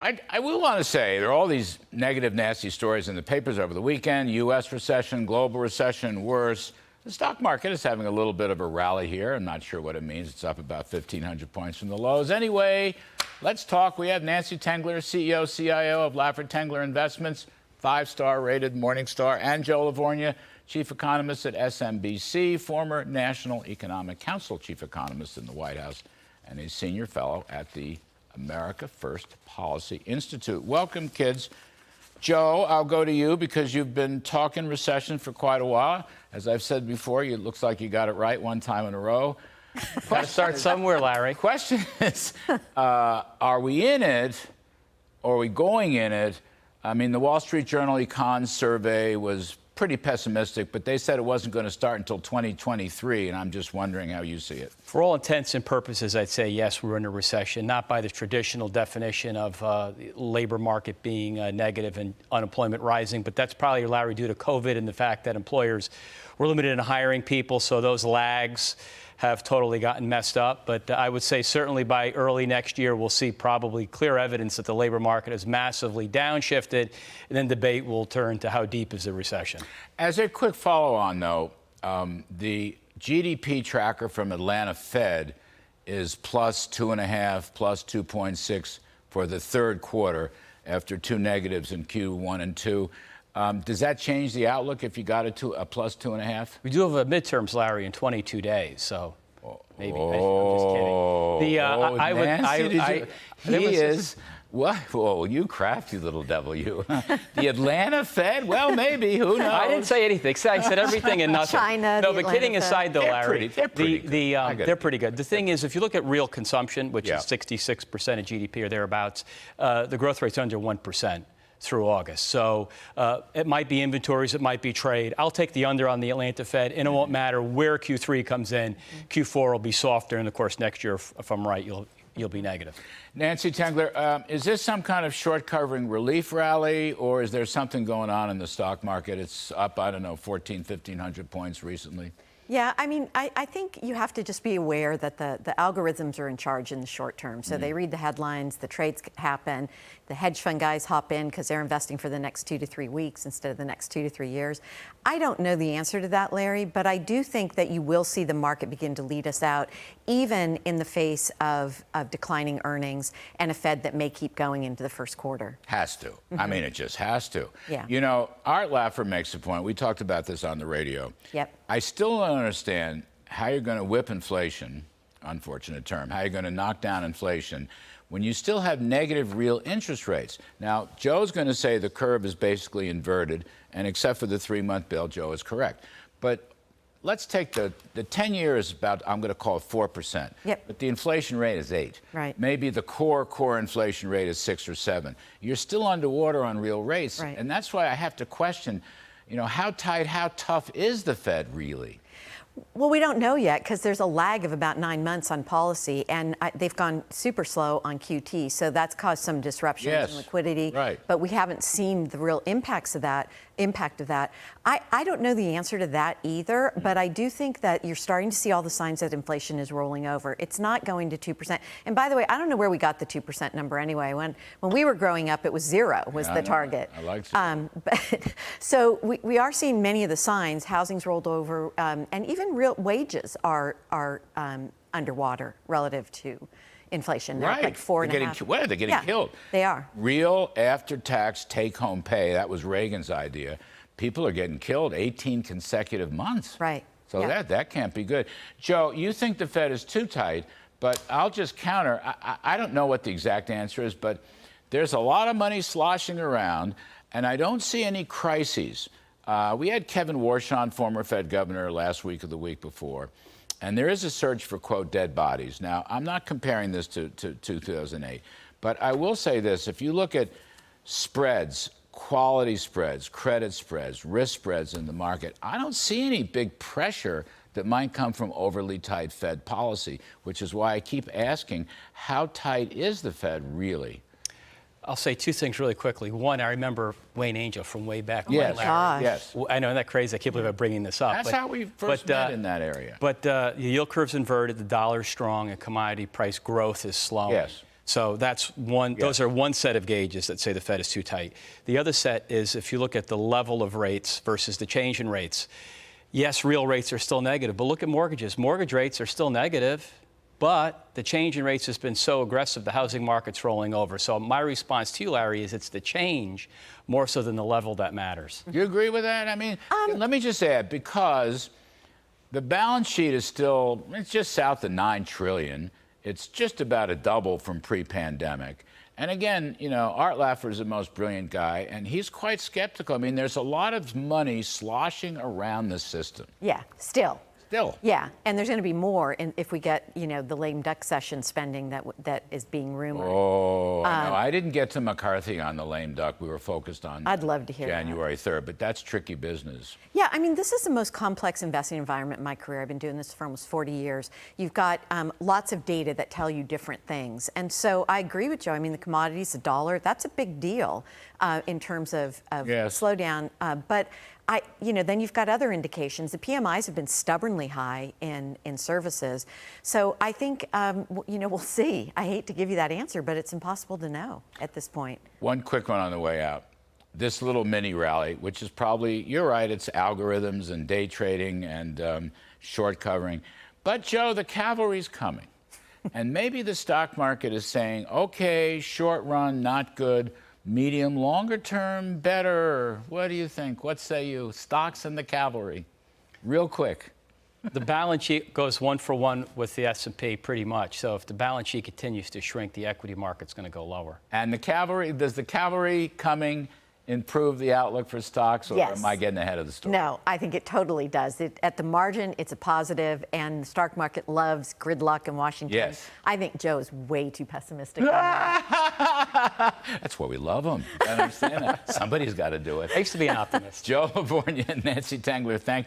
I will want to say there are all these negative, nasty stories in the papers over the weekend. U.S. recession, global recession, worse. The stock market is having a little bit of a rally here. I'm not sure what it means. It's up about 1,500 points from the lows. Anyway, let's talk. We have Nancy Tengler, CEO, CIO of Laffer Tengler Investments, 5-star rated Morningstar, and Joe Lavorgna, chief economist at SMBC, former National Economic Council chief economist in the White House, and a senior fellow at the America First Policy Institute. Welcome, kids. Joe, I'll go to you because you've been talking recession for quite a while. As I've said before, it looks like you got it right one time in a row. Got to start somewhere, Larry. Question is, are we in it or are we going in it? I mean, the Wall Street Journal Econ survey was pretty pessimistic, but they said it wasn't going to start until 2023, and I'm just wondering how you see it. For all intents and purposes, I'd say yes, we're in a recession, not by the traditional definition of the labor market being negative and unemployment rising, but that's probably, Larry, due to COVID and the fact that employers were limited in hiring people, so those lags have totally gotten messed up. But I would say certainly by early next year, we'll see probably clear evidence that the labor market is massively downshifted, and then debate will turn to how deep is the recession. As a quick follow-on, though, the GDP tracker from Atlanta Fed is plus 2.5, plus 2.6 for the third quarter after two negatives in Q1 and 2. Does that change the outlook if you got it to a plus 2.5? We do have a midterms, Larry, in 22 days, so maybe. Oh, I'm just kidding. Whoa, you crafty little devil, you. The Atlanta Fed? Well, maybe. Who knows? I didn't say anything. I said everything and nothing. China, no, but kidding aside, though, Larry, they're pretty good. They're pretty good. The thing is, if you look at real consumption, which is 66% of GDP or thereabouts, the growth rate's under 1%. Through August. So it might be inventories, it might be trade. I'll take the under on the Atlanta Fed, and it won't matter where Q3 comes in. Q4 will be softer, and of course next year, if I'm right, you'll be negative. Nancy Tengler, is this some kind of short covering relief rally, or is there something going on in the stock market? It's up, I don't know, 1,500 points recently. Yeah, I mean, I think you have to just be aware that the algorithms are in charge in the short term. So they read the headlines, the trades happen, the hedge fund guys hop in because they're investing for the next 2 to 3 weeks instead of the next 2 to 3 years. I don't know the answer to that, Larry, but I do think that you will see the market begin to lead us out, even in the face of declining earnings and a Fed that may keep going into the first quarter. Has to. I mean, it just has to. Yeah. You know, Art Laffer makes a point. We talked about this on the radio. Yep. I still don't understand how you're going to whip inflation, unfortunate term, how you're going to knock down inflation when you still have negative real interest rates. Now, Joe's going to say the curve is basically inverted, and except for the 3-month bill, Joe is correct. But let's take the 10-year is about, I'm going to call it 4%. Yep. But the inflation rate is 8. Right. Maybe the core inflation rate is 6 or 7. You're still underwater on real rates. Right. And that's why I have to question, you know, how tight, how tough is the Fed really? Well, we don't know yet because there's a lag of about 9 months on policy, and they've gone super slow on QT, so that's caused some disruptions in liquidity. Right. But we haven't seen the real impact of that. I don't know the answer to that either, but I do think that you're starting to see all the signs that inflation is rolling over. It's not going to 2%. And by the way, I don't know where we got the 2% number anyway. When we were growing up, it was 0 was the target. I like it. So we are seeing many of the signs. Housing's rolled over, and even real wages are underwater relative to inflation. They're Right. like 4.5. They're getting killed. They are. Real after-tax take-home pay, that was Reagan's idea. People are getting killed 18 consecutive months. Right. So that can't be good. Joe, you think the Fed is too tight, but I'll just counter. I don't know what the exact answer is, but there's a lot of money sloshing around, and I don't see any crises. We had Kevin Warshon, former Fed governor, last week or the week before, and there is a search for, quote, dead bodies. Now, I'm not comparing this to 2008, but I will say this. If you look at spreads, quality spreads, credit spreads, risk spreads in the market, I don't see any big pressure that might come from overly tight Fed policy, which is why I keep asking, how tight is the Fed really? I'll say 2 things really quickly. One, I remember Wayne Angel from way back when. Yes, Gosh. yes. I know, isn't that crazy? I can't believe I'm bringing this up. That's how we first met in that area. But the yield curve's inverted, the dollar's strong, and commodity price growth is slowing. Yes. So that's one. Yeah. Those are one set of gauges that say the Fed is too tight. The other set is if you look at the level of rates versus the change in rates. Yes, real rates are still negative, but look at mortgages. Mortgage rates are still negative, but the change in rates has been so aggressive, the housing market's rolling over. So my response to you, Larry, is it's the change more so than the level that matters. You agree with that? I mean, let me just add, because the balance sheet is still, it's just south of $9 trillion. It's just about a double from pre-pandemic. And again, you know, Art Laffer is the most brilliant guy, and he's quite skeptical. I mean, there's a lot of money sloshing around the system. Yeah, still. Still. Yeah, and there's going to be more if we get, you know, the lame duck session spending that is being rumored. Oh, no, I didn't get to McCarthy on the lame duck. We were focused on I'd love to hear that. January 3rd, but that's tricky business. Yeah, I mean, this is the most complex investing environment in my career. I've been doing this for almost 40 years. You've got lots of data that tell you different things. And so I agree with Joe. I mean, the commodities, the dollar, that's a big deal in terms of Yes. slowdown. But then you've got other indications. The PMIs have been stubbornly high in services. So I think, we'll see. I hate to give you that answer, but it's impossible to know at this point. One quick one on the way out. This little mini rally, which is probably, you're right, it's algorithms and day trading and short covering. But, Joe, the cavalry's coming. And maybe the stock market is saying, okay, short run, not good. Medium, longer term, better. What do you think? What say you? Stocks and the cavalry. Real quick. The balance sheet goes one for one with the S&P pretty much. So if the balance sheet continues to shrink, the equity market's going to go lower. And the cavalry, does the cavalry coming improve the outlook for stocks, or Yes. am I getting ahead of the story? No, I think it totally does. At the margin, it's a positive, and the stock market loves gridlock in Washington. Yes. I think Joe is way too pessimistic on that. That's why we love them. I understand that. Somebody's got to do it. I used to be an optimist. Joe Lavorgna and Nancy Tengler, thank you.